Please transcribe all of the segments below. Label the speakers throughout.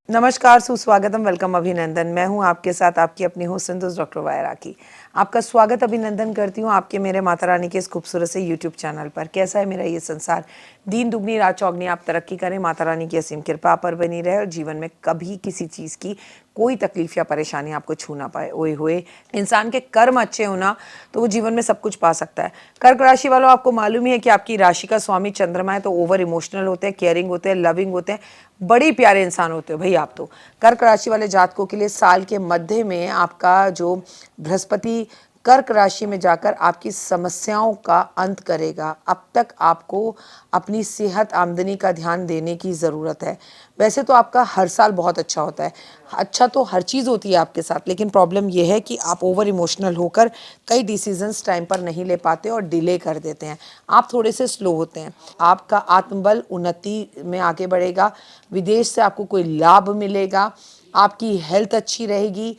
Speaker 1: नमस्कार, सुस्वागतम, वेलकम, अभिनंदन। मैं हूं आपके साथ आपकी अपनी होस्ट संतोष डॉक्टर वायरा की। आपका स्वागत अभिनंदन करती हूं आपके मेरे माता रानी के इस खूबसूरत से यूट्यूब चैनल पर। कैसा है मेरा ये संसार? दीन दुगनी रात चौगनी आप तरक्की करें, माता रानी की असीम कृपा पर बनी रहे और जीवन में कभी किसी चीज़ की कोई तकलीफ या परेशानी आपको छू ना पाए। ओए होए, इंसान के कर्म अच्छे होना तो वो जीवन में सब कुछ पा सकता है। कर्क राशि वालों, आपको मालूम ही है कि आपकी राशि का स्वामी चंद्रमा है, तो ओवर इमोशनल होते हैं, केयरिंग होते हैं, लविंग होते हैं, बड़े प्यारे इंसान होते हो भाई आप तो। कर्क राशि वाले जातकों के लिए साल के मध्य में आपका जो बृहस्पति कर्क राशि में जाकर आपकी समस्याओं का अंत करेगा। अब तक आपको अपनी सेहत आमदनी का ध्यान देने की ज़रूरत है। वैसे तो आपका हर साल बहुत अच्छा होता है, अच्छा तो हर चीज़ होती है आपके साथ, लेकिन प्रॉब्लम यह है कि आप ओवर इमोशनल होकर कई डिसीजंस टाइम पर नहीं ले पाते और डिले कर देते हैं। आप थोड़े से स्लो होते हैं। आपका आत्मबल उन्नति में आगे बढ़ेगा, विदेश से आपको कोई लाभ मिलेगा, आपकी हेल्थ अच्छी रहेगी,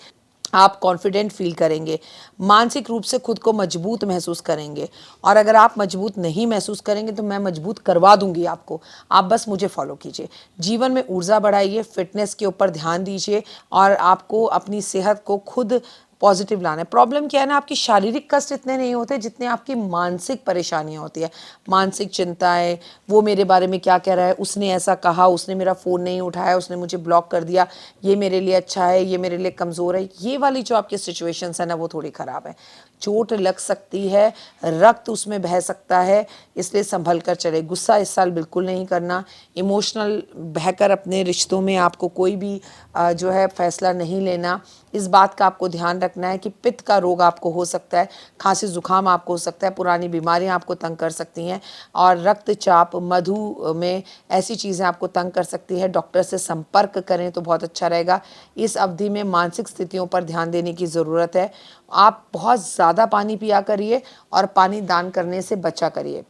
Speaker 1: आप कॉन्फिडेंट फील करेंगे, मानसिक रूप से खुद को मजबूत महसूस करेंगे। और अगर आप मजबूत नहीं महसूस करेंगे तो मैं मजबूत करवा दूंगी आपको, आप बस मुझे फॉलो कीजिए। जीवन में ऊर्जा बढ़ाइए, फिटनेस के ऊपर ध्यान दीजिए और आपको अपनी सेहत को खुद पॉजिटिव लाना है। प्रॉब्लम क्या है ना, आपकी शारीरिक कष्ट इतने नहीं होते जितने आपकी मानसिक परेशानियां होती है, मानसिक चिंताएं। वो मेरे बारे में क्या कह रहा है, उसने ऐसा कहा, उसने मेरा फ़ोन नहीं उठाया, उसने मुझे ब्लॉक कर दिया, ये मेरे लिए अच्छा है, ये मेरे लिए कमज़ोर है। ये वाली जो आपकी सिचुएशंस है ना, वो थोड़ी ख़राब है। चोट लग सकती है, रक्त उसमें बह सकता है, इसलिए संभल कर चले। गुस्सा इस साल बिल्कुल नहीं करना। इमोशनल बहकर अपने रिश्तों में आपको कोई भी जो है फैसला नहीं लेना। इस बात का आपको ध्यान रखना है कि पित्त का रोग आपको हो सकता है, खांसी जुकाम आपको हो सकता है, पुरानी बीमारियां आपको तंग कर सकती हैं और रक्तचाप, मधु में ऐसी चीज़ें आपको तंग कर सकती है। डॉक्टर से संपर्क करें तो बहुत अच्छा रहेगा। इस अवधि में मानसिक स्थितियों पर ध्यान देने की ज़रूरत है। आप बहुत ज़्यादा पानी पिया करिए और पानी दान करने से बचा करिए।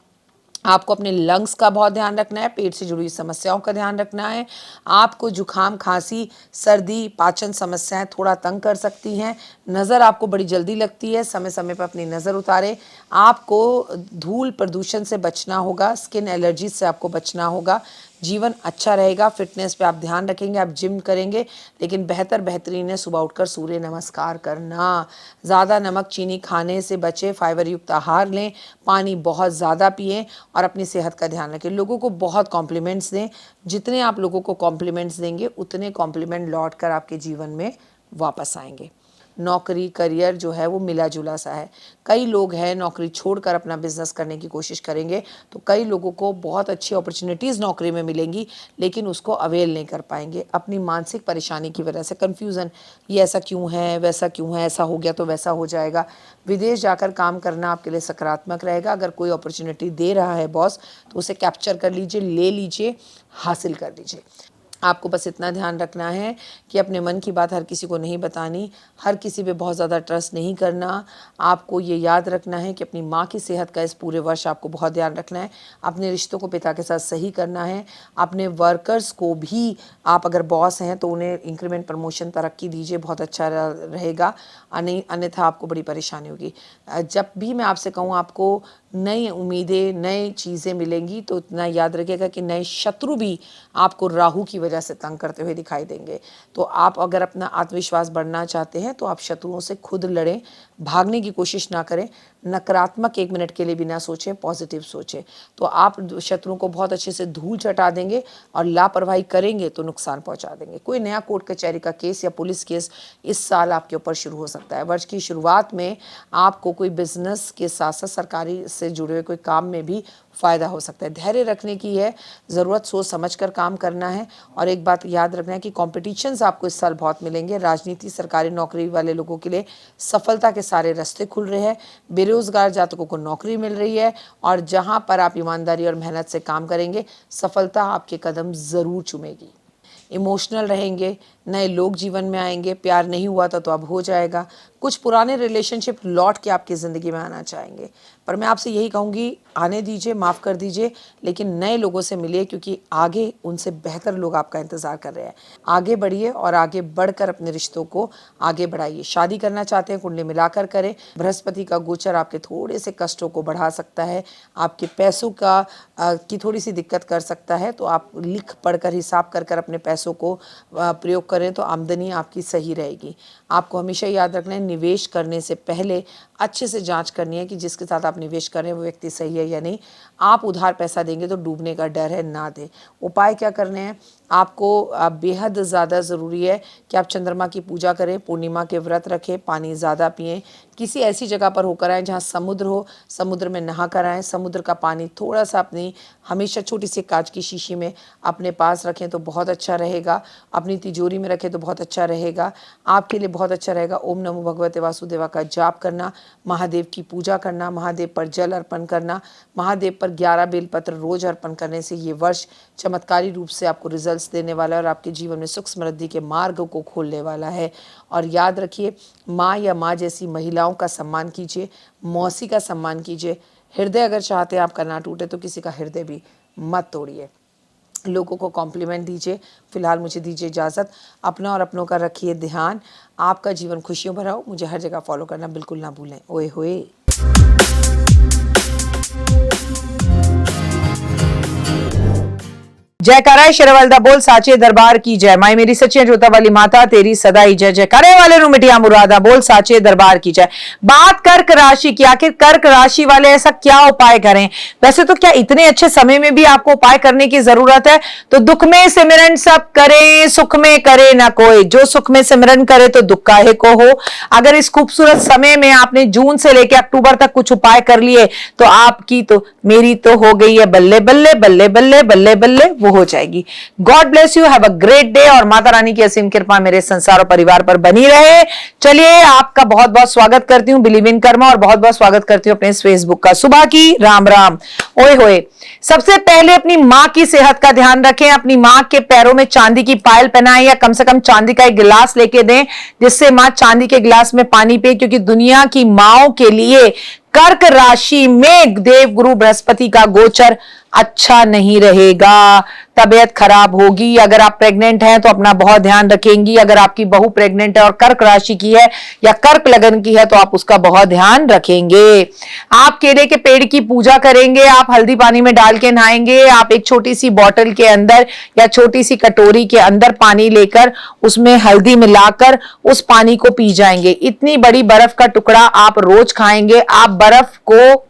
Speaker 1: आपको अपने लंग्स का बहुत ध्यान रखना है, पेट से जुड़ी हुई समस्याओं का ध्यान रखना है। आपको जुकाम, खांसी, सर्दी, पाचन समस्याएं थोड़ा तंग कर सकती हैं। नज़र आपको बड़ी जल्दी लगती है, समय समय पर अपनी नज़र उतारें। आपको धूल प्रदूषण से बचना होगा, स्किन एलर्जी से आपको बचना होगा। जीवन अच्छा रहेगा, फिटनेस पे आप ध्यान रखेंगे, आप जिम करेंगे, लेकिन बेहतरीन है सुबह उठकर सूर्य नमस्कार करना। ज़्यादा नमक चीनी खाने से बचें, फाइबर युक्त आहार लें, पानी बहुत ज़्यादा पिएं और अपनी सेहत का ध्यान रखें। लोगों को बहुत कॉम्प्लीमेंट्स दें। जितने आप लोगों को कॉम्प्लीमेंट्स देंगे उतने कॉम्प्लीमेंट लौट कर आपके जीवन में वापस आएंगे। नौकरी, करियर जो है वो मिला जुला सा है। कई लोग हैं नौकरी छोड़कर अपना बिजनेस करने की कोशिश करेंगे, तो कई लोगों को बहुत अच्छी अपॉर्चुनिटीज़ नौकरी में मिलेंगी, लेकिन उसको अवेल नहीं कर पाएंगे अपनी मानसिक परेशानी की वजह से। कन्फ्यूज़न, ये ऐसा क्यों है, वैसा क्यों है, ऐसा हो गया तो वैसा हो जाएगा। विदेश जाकर काम करना आपके लिए सकारात्मक रहेगा। अगर कोई अपॉर्चुनिटी दे रहा है बॉस, तो उसे कैप्चर कर लीजिए, ले लीजिए, हासिल कर लीजिए। आपको बस इतना ध्यान रखना है कि अपने मन की बात हर किसी को नहीं बतानी, हर किसी पे बहुत ज़्यादा ट्रस्ट नहीं करना। आपको ये याद रखना है कि अपनी माँ की सेहत का इस पूरे वर्ष आपको बहुत ध्यान रखना है। अपने रिश्तों को पिता के साथ सही करना है। अपने वर्कर्स को भी, आप अगर बॉस हैं तो उन्हें इंक्रीमेंट, प्रमोशन, तरक्की दीजिए, बहुत अच्छा रहेगा। अन्यथा आपको बड़ी परेशानी होगी। जब भी मैं आपसे कहूँ आपको नई उम्मीदें, नई चीज़ें मिलेंगी, तो इतना याद रखिएगा कि नए शत्रु भी आपको राहु की वजह से तंग करते हुए दिखाई देंगे। तो आप अगर अपना आत्मविश्वास बढ़ना चाहते हैं तो आप शत्रुओं से खुद लड़ें, भागने की कोशिश ना करें। नकारात्मक 1 मिनट के लिए भी ना सोचें, पॉजिटिव सोचें, तो आप शत्रुओं को बहुत अच्छे से धूल चटा देंगे और लापरवाही करेंगे तो नुकसान पहुंचा देंगे। कोई नया कोर्ट कचहरी का केस या पुलिस केस इस साल आपके ऊपर शुरू हो सकता है। वर्ष की शुरुआत में आपको कोई बिजनेस के साथ साथ सरकारी से जुड़े हुए कोई काम में भी फ़ायदा हो सकता है। धैर्य रखने की है ज़रूरत, सोच समझ कर काम करना है। और एक बात याद रखना है कि कॉम्पिटिशन्स आपको इस साल बहुत मिलेंगे। राजनीति, सरकारी नौकरी वाले लोगों के लिए सफलता के सारे रास्ते खुल रहे हैं। बेरोजगार जातकों को नौकरी मिल रही है और जहां पर आप ईमानदारी और मेहनत से काम करेंगे, सफलता आपके कदम ज़रूर चूमेगी। इमोशनल रहेंगे, नए लोग जीवन में आएंगे, प्यार नहीं हुआ था तो अब हो जाएगा, कुछ पुराने रिलेशनशिप लौट के आपकी ज़िंदगी में आना चाहेंगे। पर मैं आपसे यही कहूँगी, आने दीजिए, माफ़ कर दीजिए, लेकिन नए लोगों से मिलिए, क्योंकि आगे उनसे बेहतर लोग आपका इंतज़ार कर रहे हैं। आगे बढ़िए और आगे बढ़कर अपने रिश्तों को आगे बढ़ाइए। शादी करना चाहते हैं, कुंडली मिलाकर करें। बृहस्पति का गोचर आपके थोड़े से कष्टों को बढ़ा सकता है, आपके पैसों की थोड़ी सी दिक्कत कर सकता है, तो आप लिख पढ़कर हिसाब कर कर अपने पैसों को प्रयोग करें तो आमदनी आपकी सही रहेगी। आपको हमेशा याद रखना है, निवेश करने से पहले अच्छे से जांच करनी है कि जिसके साथ आप निवेश कर रहे हैं वो व्यक्ति सही है या नहीं। आप उधार पैसा देंगे तो डूबने का डर है, ना दें। उपाय क्या करने हैं आपको? बेहद ज़्यादा ज़रूरी है कि आप चंद्रमा की पूजा करें, पूर्णिमा के व्रत रखें, पानी ज़्यादा पिएं, किसी ऐसी जगह पर होकर आएँ जहाँ समुद्र हो, समुद्र में नहा कर आएँ। समुद्र का पानी थोड़ा सा अपनी हमेशा छोटी सी कांच की शीशी में अपने पास रखें तो बहुत अच्छा रहेगा। अपनी तिजोरी में रखें तो बहुत अच्छा रहेगा, आपके लिए बहुत अच्छा रहेगा। ओम नमो भगवते वासुदेवा का जाप करना, महादेव की पूजा करना, महादेव पर जल अर्पण करना, महादेव पर 11 बेलपत्र रोज अर्पण करने से ये वर्ष चमत्कारी रूप से आपको रिजल्ट्स देने वाला है और आपके जीवन में सुख समृद्धि के मार्ग को खोलने वाला है। और याद रखिए, माँ या माँ जैसी महिलाओं का सम्मान कीजिए, मौसी का सम्मान कीजिए। हृदय अगर चाहते हैं आपका ना टूटे तो किसी का हृदय भी मत तोड़िए। लोगों को कॉम्प्लीमेंट दीजिए। फिलहाल मुझे दीजिए इजाज़त। अपना और अपनों का रखिए ध्यान। आपका जीवन खुशियों भरा हो। मुझे हर जगह फॉलो करना बिल्कुल ना भूलें। ओए होए। जयकारा शेरवलदा बोल साचे दरबार की जय। माई मेरी सच्ची जोता वाली माता तेरी सदाई जय। जयकारे वाले नु मिटिया मुरादा बोल साचे दरबार की जय। बात कर्क राशि की, आखिर कर्क राशि वाले ऐसा क्या उपाय करें? वैसे तो क्या इतने अच्छे समय में भी आपको उपाय करने की जरूरत है? तो दुख में सिमरन सब करें, सुख में करे ना कोई। जो सुख में सिमरन करे तो दुख काहे को हो। अगर इस खूबसूरत समय में आपने जून से लेकर अक्टूबर तक कुछ उपाय कर लिए तो आपकी तो मेरी तो हो गई है बल्ले बल्ले बल्ले बल्ले बल्ले बल्ले, वो हो जाएगी। God bless you, have a great day और माता रानी की असीम कृपा मेरे संसार और परिवार पर बनी रहे। चलिए, आपका बहुत बहुत स्वागत करती हूँ बिलीव इन कर्मा और बहुत बहुत स्वागत करती हूँ अपने फेसबुक का। सुबह की राम राम। ओए होए। सबसे पहले अपनी माँ की सेहत का ध्यान रखें। अपनी माँ के पैरों में चांदी की पायल पहनाएं या कम से कम चांदी का एक गिलास लेके दें, जिससे माँ चांदी के गिलास में पानी पिए, क्योंकि दुनिया की माओं के लिए कर्क राशि में देव गुरु बृहस्पति का गोचर अच्छा नहीं रहेगा, तबीयत खराब होगी। अगर आप प्रेग्नेंट हैं तो अपना बहुत ध्यान रखेंगी। अगर आपकी बहू प्रेग्नेंट है और कर्क राशि की है या कर्क लगन की है तो आप उसका बहुत ध्यान रखेंगे। आप केले के पेड़ की पूजा करेंगे, आप हल्दी पानी में डाल के नहाएंगे। आप एक छोटी सी बॉटल के अंदर या छोटी सी कटोरी के अंदर पानी लेकर उसमें हल्दी मिलाकर उस पानी को पी जाएंगे। इतनी बड़ी बर्फ का टुकड़ा आप रोज खाएंगे। आप बर्फ को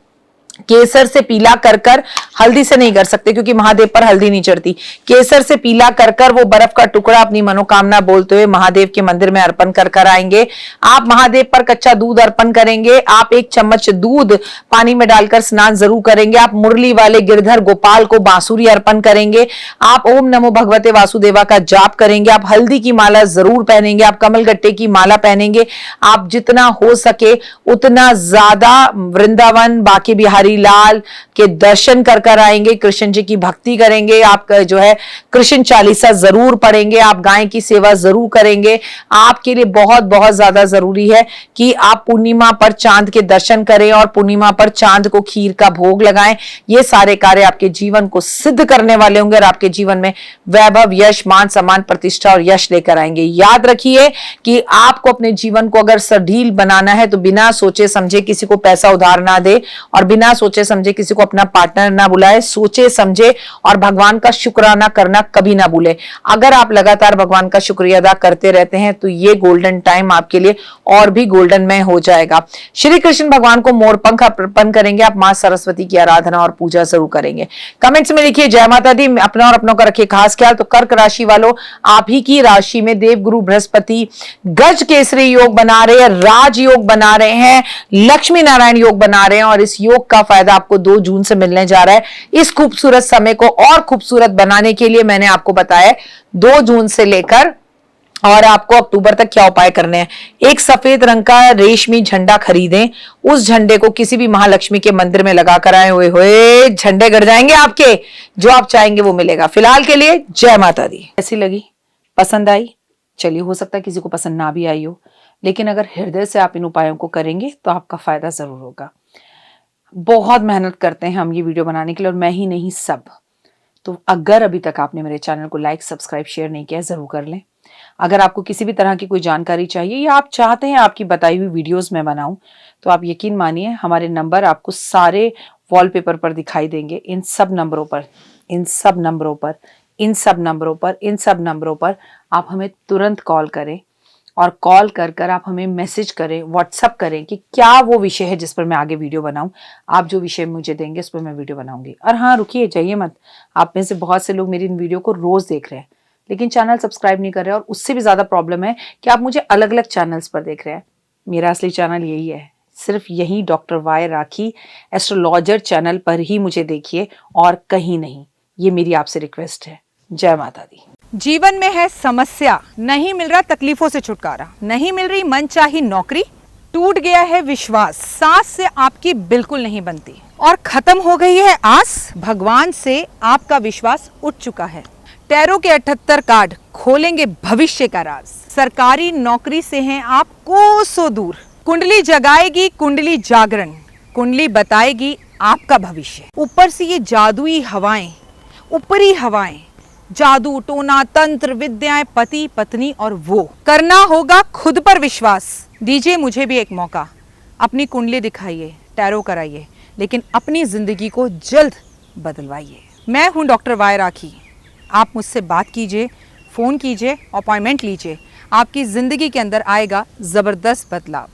Speaker 1: केसर से पीला कर कर, हल्दी से नहीं कर सकते क्योंकि महादेव पर हल्दी नहीं चढ़ती, केसर से पीला कर कर वो बर्फ का टुकड़ा अपनी मनोकामना बोलते हुए महादेव के मंदिर में अर्पण कर कर आएंगे। आप महादेव पर कच्चा दूध अर्पण करेंगे। आप 1 चम्मच दूध पानी में डालकर स्नान जरूर करेंगे। आप मुरली वाले गिरधर गोपाल को बांसुरी अर्पण करेंगे। आप ओम नमो भगवते वासुदेवा का जाप करेंगे। आप हल्दी की माला जरूर पहनेंगे। आप कमल गट्टे की माला पहनेंगे। आप जितना हो सके उतना ज्यादा वृंदावन बांके बिहारी लाल के दर्शन कर कर आएंगे। कृष्ण जी की भक्ति करेंगे। आप जो है कृष्ण चालीसा जरूर पढ़ेंगे। आप गाय की सेवा जरूर करेंगे। आपके लिए बहुत बहुत ज्यादा जरूरी है कि आप पूर्णिमा पर चांद के दर्शन करें और पूर्णिमा पर चांद को खीर का भोग लगाएं। ये सारे कार्य आपके जीवन को सिद्ध करने वाले होंगे और आपके जीवन में वैभव, यश, मान, सम्मान, प्रतिष्ठा और यश लेकर आएंगे। याद रखिए कि आपको अपने जीवन को अगर सढील बनाना है तो बिना सोचे समझे किसी को पैसा उधार ना दे और बिना सोचे समझे किसी को अपना पार्टनर ना बुलाए। सोचे समझे और भगवान का शुक्राना करना कभी ना भूले। अगर आप लगातार भगवान का शुक्रिया अदा करते रहते हैं तो ये गोल्डन टाइम आपके लिए और भी गोल्डन में हो जाएगा। श्री कृष्ण भगवान को मोर पंख अर्पण करेंगे। आप मां सरस्वती की आराधना और पूजा जरूर करेंगे। कमेंट्स में लिखिए जय माता दी। अपना और अपनों का रखिए खास ख्याल। तो कर्क राशि वालों, आप ही की राशि में देव गुरु बृहस्पति गज केसरी योग बना रहे हैं, राज योग बना रहे हैं, लक्ष्मी नारायण योग बना रहे हैं और इस योग का फायदा आपको 2 जून से मिलने जा रहा है। इस खूबसूरत समय को और खूबसूरत बनाने के लिए मैंने आपको बताया 2 जून से लेकर और आपको अक्टूबर तक क्या उपाय करने हैं। एक सफेद रंग का रेशमी झंडा खरीदें। उस झंडे को किसी भी महालक्ष्मी के मंदिर में लगा कर आए। हुए हुए झंडे गड़ जाएंगे आपके, जो आप चाहेंगे वो मिलेगा। फिलहाल के लिए जय माता दी। कैसी लगी? पसंद आई?
Speaker 2: चलिए, हो सकता है किसी को पसंद ना भी आई हो, लेकिन अगर हृदय से आप इन उपायों को करेंगे तो आपका फायदा जरूर होगा। बहुत मेहनत करते हैं हम ये वीडियो बनाने के लिए, और मैं ही नहीं, सब। तो अगर अभी तक आपने मेरे चैनल को लाइक, सब्सक्राइब, शेयर नहीं किया, जरूर कर लें। अगर आपको किसी भी तरह की कोई जानकारी चाहिए या आप चाहते हैं आपकी बताई हुई वीडियोस मैं बनाऊं, तो आप यकीन मानिए हमारे नंबर आपको सारे वॉलपेपर पर दिखाई देंगे। इन सब नंबरों पर, इन सब नंबरों पर, इन सब नंबरों पर, इन सब नंबरों पर आप हमें तुरंत कॉल करें, और कॉल कर कर आप हमें मैसेज करें, व्हाट्सअप करें कि क्या वो विषय है जिस पर मैं आगे वीडियो बनाऊं। आप जो विषय मुझे देंगे उस पर मैं वीडियो बनाऊंगी। और हाँ, रुकिए, जाइए मत। आप में से बहुत से लोग मेरी इन वीडियो को रोज देख रहे हैं, लेकिन चैनल सब्सक्राइब नहीं कर रहे हैं, और उससे भी ज़्यादा प्रॉब्लम है कि आप मुझे अलग अलग चैनल्स पर देख रहे हैं। मेरा असली चैनल यही है, सिर्फ यही डॉक्टर वाई राखी एस्ट्रोलॉजर चैनल पर ही मुझे देखिए, और कहीं नहीं। ये मेरी आपसे रिक्वेस्ट है। जय माता दी।
Speaker 3: जीवन में है समस्या, नहीं मिल रहा तकलीफों से छुटकारा, नहीं मिल रही मनचाही नौकरी, टूट गया है विश्वास, सांस से आपकी बिल्कुल नहीं बनती, और खत्म हो गई है आस, भगवान से आपका विश्वास उठ चुका है। टैरो के 78 कार्ड खोलेंगे भविष्य का राज। सरकारी नौकरी से हैं आप कोसों दूर, कुंडली जगाएगी कुंडली जागरण, कुंडली बताएगी आपका भविष्य। ऊपर से ये जादुई हवाएं, ऊपरी हवाएं, जादू टोना तंत्र विद्याएं, पति पत्नी और वो, करना होगा खुद पर विश्वास। दीजिए मुझे भी एक मौका, अपनी कुंडली दिखाइए, टैरो कराइए, लेकिन अपनी जिंदगी को जल्द बदलवाइए। मैं हूं डॉक्टर वाई राखी। आप मुझसे बात कीजिए, फ़ोन कीजिए, अपॉइंटमेंट लीजिए, आपकी ज़िंदगी के अंदर आएगा ज़बरदस्त बदलाव।